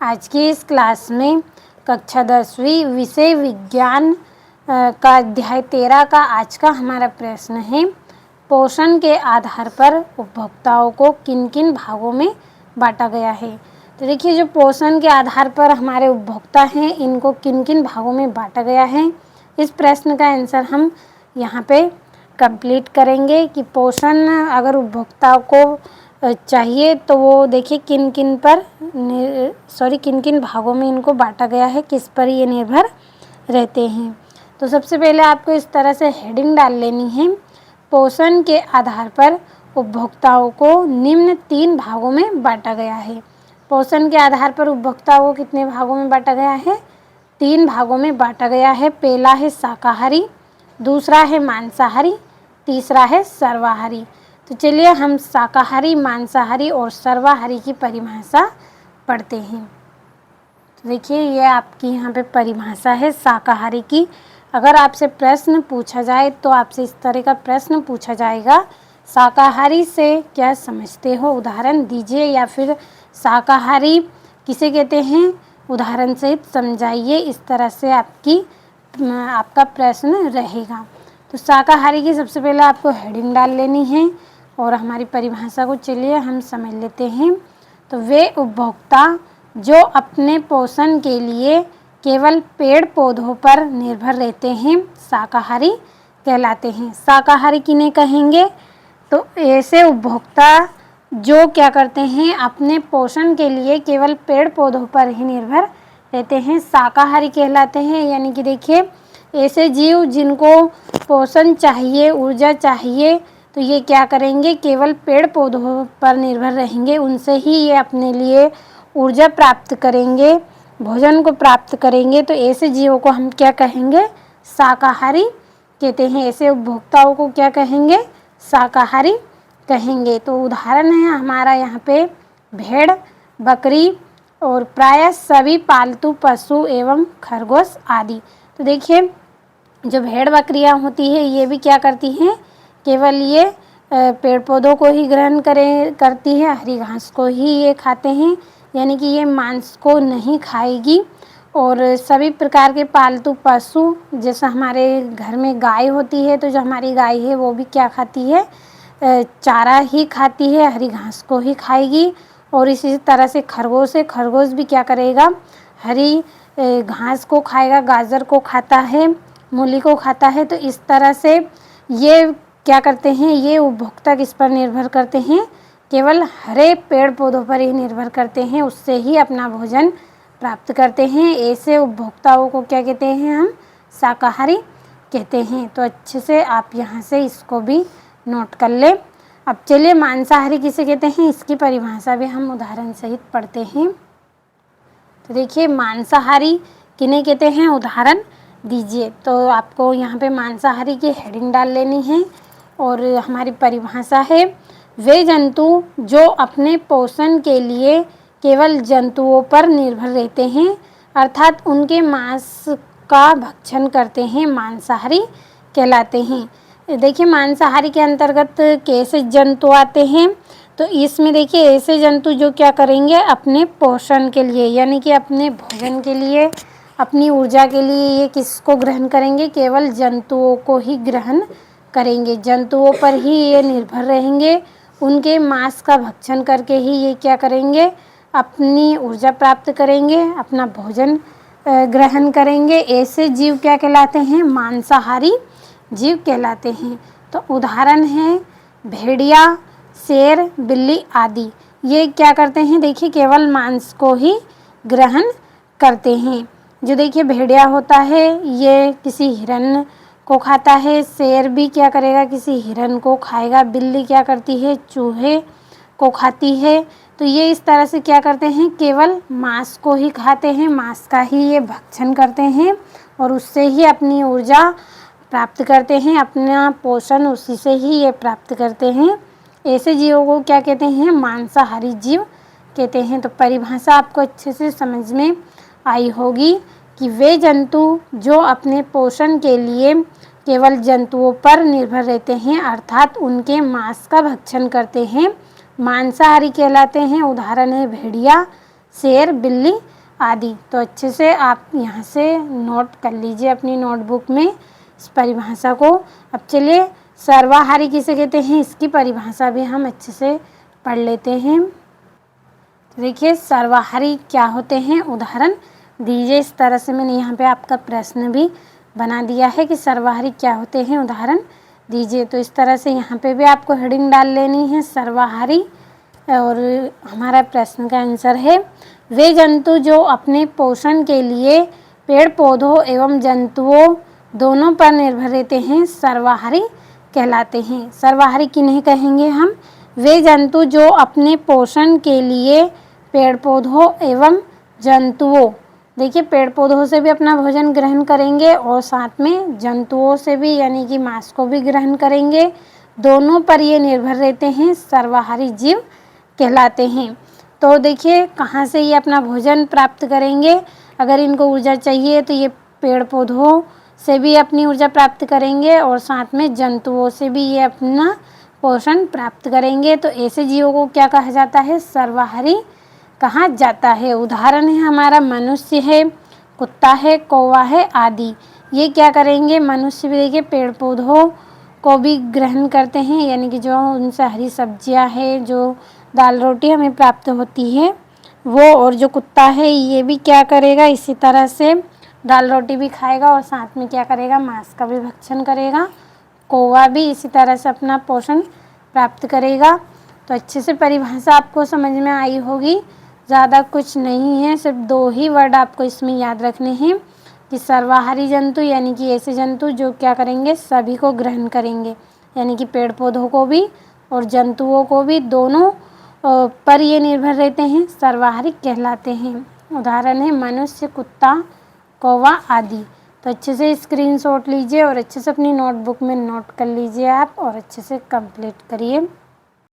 आज की इस क्लास में कक्षा 10वीं विषय विज्ञान का अध्याय 13 का आज का हमारा प्रश्न है, पोषण के आधार पर उपभोक्ताओं को किन किन भागों में बांटा गया है। तो देखिए, जो पोषण के आधार पर हमारे उपभोक्ता हैं, इनको किन किन भागों में बांटा गया है, इस प्रश्न का आंसर हम यहाँ पे कंप्लीट करेंगे कि पोषण अगर उपभोक्ताओं को चाहिए तो वो देखिए किन किन भागों में इनको बांटा गया है, किस पर ये निर्भर रहते हैं। तो सबसे पहले आपको इस तरह से हेडिंग डाल लेनी है, पोषण के आधार पर उपभोक्ताओं को निम्न 3 भागों में बांटा गया है। पोषण के आधार पर उपभोक्ताओं को कितने भागों में बांटा गया है? 3 भागों में बांटा गया है। पहला है शाकाहारी, दूसरा है मांसाहारी, तीसरा है सर्वाहारी। तो चलिए हम शाकाहारी, मांसाहारी और सर्वाहारी की परिभाषा पढ़ते हैं। तो देखिए, ये आपकी यहाँ पे परिभाषा है शाकाहारी की। अगर आपसे प्रश्न पूछा जाए तो आपसे इस तरह का प्रश्न पूछा जाएगा, शाकाहारी से क्या समझते हो, उदाहरण दीजिए, या फिर शाकाहारी किसे कहते हैं, उदाहरण सहित समझाइए। इस तरह से आपका प्रश्न रहेगा। तो शाकाहारी की सबसे पहले आपको हेडिंग डाल लेनी है और हमारी परिभाषा को चलिए हम समझ लेते हैं। तो वे उपभोक्ता जो अपने पोषण के लिए केवल पेड़ पौधों पर निर्भर रहते हैं, शाकाहारी कहलाते हैं। शाकाहारी किन्हें कहेंगे? तो ऐसे उपभोक्ता जो क्या करते हैं, अपने पोषण के लिए केवल पेड़ पौधों पर ही निर्भर रहते हैं, शाकाहारी कहलाते हैं। यानी कि देखिए, ऐसे जीव जिनको पोषण चाहिए, ऊर्जा चाहिए, तो ये क्या करेंगे, केवल पेड़ पौधों पर निर्भर रहेंगे, उनसे ही ये अपने लिए ऊर्जा प्राप्त करेंगे, भोजन को प्राप्त करेंगे। तो ऐसे जीवों को हम क्या कहेंगे, शाकाहारी कहते हैं। ऐसे उपभोक्ताओं को क्या कहेंगे, शाकाहारी कहेंगे। तो उदाहरण है हमारा यहाँ पे भेड़, बकरी और प्रायः सभी पालतू पशु एवं खरगोश आदि। तो देखिए, जो भेड़ बकरियाँ होती है ये भी क्या करती हैं, केवल ये पेड़ पौधों को ही ग्रहण करती है, हरी घास को ही ये खाते हैं, यानी कि ये मांस को नहीं खाएगी। और सभी प्रकार के पालतू पशु, जैसा हमारे घर में गाय होती है, तो जो हमारी गाय है वो भी क्या खाती है, चारा ही खाती है, हरी घास को ही खाएगी। और इसी तरह से खरगोश है, खरगोश भी क्या करेगा, हरी घास को खाएगा, गाजर को खाता है, मूली को खाता है। तो इस तरह से ये क्या करते हैं, ये उपभोक्ता किस पर निर्भर करते हैं, केवल हरे पेड़ पौधों पर ही निर्भर करते हैं, उससे ही अपना भोजन प्राप्त करते हैं। ऐसे उपभोक्ताओं को क्या कहते हैं, हम शाकाहारी कहते हैं। तो अच्छे से आप यहाँ से इसको भी नोट कर लें। अब चलिए मांसाहारी किसे कहते हैं, इसकी परिभाषा भी हम उदाहरण सहित पढ़ते हैं। तो देखिए, मांसाहारी किन्हें कहते हैं, उदाहरण दीजिए। तो आपको यहाँ पे मांसाहारी की हेडिंग डाल लेनी है और हमारी परिभाषा है, वे जंतु जो अपने पोषण के लिए केवल जंतुओं पर निर्भर रहते हैं, अर्थात उनके मांस का भक्षण करते हैं, मांसाहारी कहलाते हैं। देखिए, मांसाहारी के अंतर्गत कैसे जंतु आते हैं, तो इसमें देखिए ऐसे जंतु जो क्या करेंगे, अपने पोषण के लिए, यानी कि अपने भोजन के लिए, अपनी ऊर्जा के लिए ये किसको ग्रहण करेंगे, केवल जंतुओं को ही ग्रहण करेंगे, जंतुओं पर ही ये निर्भर रहेंगे, उनके मांस का भक्षण करके ही ये क्या करेंगे, अपनी ऊर्जा प्राप्त करेंगे, अपना भोजन ग्रहण करेंगे। ऐसे जीव क्या कहलाते हैं, मांसाहारी जीव कहलाते हैं। तो उदाहरण है भेड़िया, शेर, बिल्ली आदि। ये क्या करते हैं, देखिए केवल मांस को ही ग्रहण करते हैं। जो देखिए भेड़िया होता है ये किसी हिरन को खाता है, शेर भी क्या करेगा, किसी हिरन को खाएगा, बिल्ली क्या करती है, चूहे को खाती है। तो ये इस तरह से क्या करते हैं, केवल मांस को ही खाते हैं, मांस का ही ये भक्षण करते हैं और उससे ही अपनी ऊर्जा प्राप्त करते हैं, अपना पोषण उसी से ही ये प्राप्त करते हैं। ऐसे जीवों को क्या कहते हैं, मांसाहारी जीव कहते हैं। तो परिभाषा आपको अच्छे से समझ में आई होगी कि वे जंतु जो अपने पोषण के लिए केवल जंतुओं पर निर्भर रहते हैं, अर्थात उनके मांस का भक्षण करते हैं, मांसाहारी कहलाते हैं। उदाहरण है भेड़िया, शेर, बिल्ली आदि। तो अच्छे से आप यहाँ से नोट कर लीजिए अपनी नोटबुक में इस परिभाषा को। अब चलिए सर्वाहारी किसे कहते हैं इसकी परिभाषा भी हम अच्छे से पढ़ लेते हैं। देखिए सर्वाहारी क्या होते हैं, उदाहरण दीजिए। इस तरह से मैंने यहाँ पे आपका प्रश्न भी बना दिया है कि सर्वाहारी क्या होते हैं, उदाहरण दीजिए। तो इस तरह से यहाँ पे भी आपको हेडिंग डाल लेनी है सर्वाहारी। और हमारा प्रश्न का आंसर है वे जंतु जो अपने पोषण के लिए पेड़ पौधों एवं जंतुओं दोनों पर निर्भर रहते हैं सर्वाहारी कहलाते हैं। सर्वाहारी किन्हें कहेंगे हम, वे जंतु जो अपने पोषण के लिए पेड़ पौधों एवं जंतुओं, देखिए पेड़ पौधों से भी अपना भोजन ग्रहण करेंगे और साथ में जंतुओं से भी यानी कि मांस को भी ग्रहण करेंगे, दोनों पर ये निर्भर रहते हैं सर्वाहारी जीव कहलाते हैं। तो देखिए कहाँ से ये अपना भोजन प्राप्त करेंगे, अगर इनको ऊर्जा चाहिए तो ये पेड़ पौधों से भी अपनी ऊर्जा प्राप्त करेंगे और साथ में जंतुओं से भी ये अपना पोषण प्राप्त करेंगे। तो ऐसे जीवों को क्या कहा जाता है, सर्वाहारी कहा जाता है। उदाहरण है हमारा मनुष्य है, कुत्ता है, कौवा है आदि। ये क्या करेंगे, मनुष्य भी देखिए पेड़ पौधों को भी ग्रहण करते हैं, यानी कि जो उनसे हरी सब्जियां है, जो दाल रोटी हमें प्राप्त होती है वो, और जो कुत्ता है ये भी क्या करेगा, इसी तरह से दाल रोटी भी खाएगा और साथ में क्या करेगा, मांस का भी भक्षण करेगा। कौवा भी इसी तरह से अपना पोषण प्राप्त करेगा। तो अच्छे से परिभाषा आपको समझ में आई होगी, ज़्यादा कुछ नहीं है, सिर्फ 2 ही वर्ड आपको इसमें याद रखने हैं कि सर्वाहारी जंतु यानी कि ऐसे जंतु जो क्या करेंगे, सभी को ग्रहण करेंगे, यानी कि पेड़ पौधों को भी और जंतुओं को भी, दोनों पर ये निर्भर रहते हैं, सर्वाहारी कहलाते हैं। उदाहरण है मनुष्य, कुत्ता, कौवा आदि। तो अच्छे से स्क्रीनशॉट लीजिए और अच्छे से अपनी नोटबुक में नोट कर लीजिए आप और अच्छे से कंप्लीट करिए।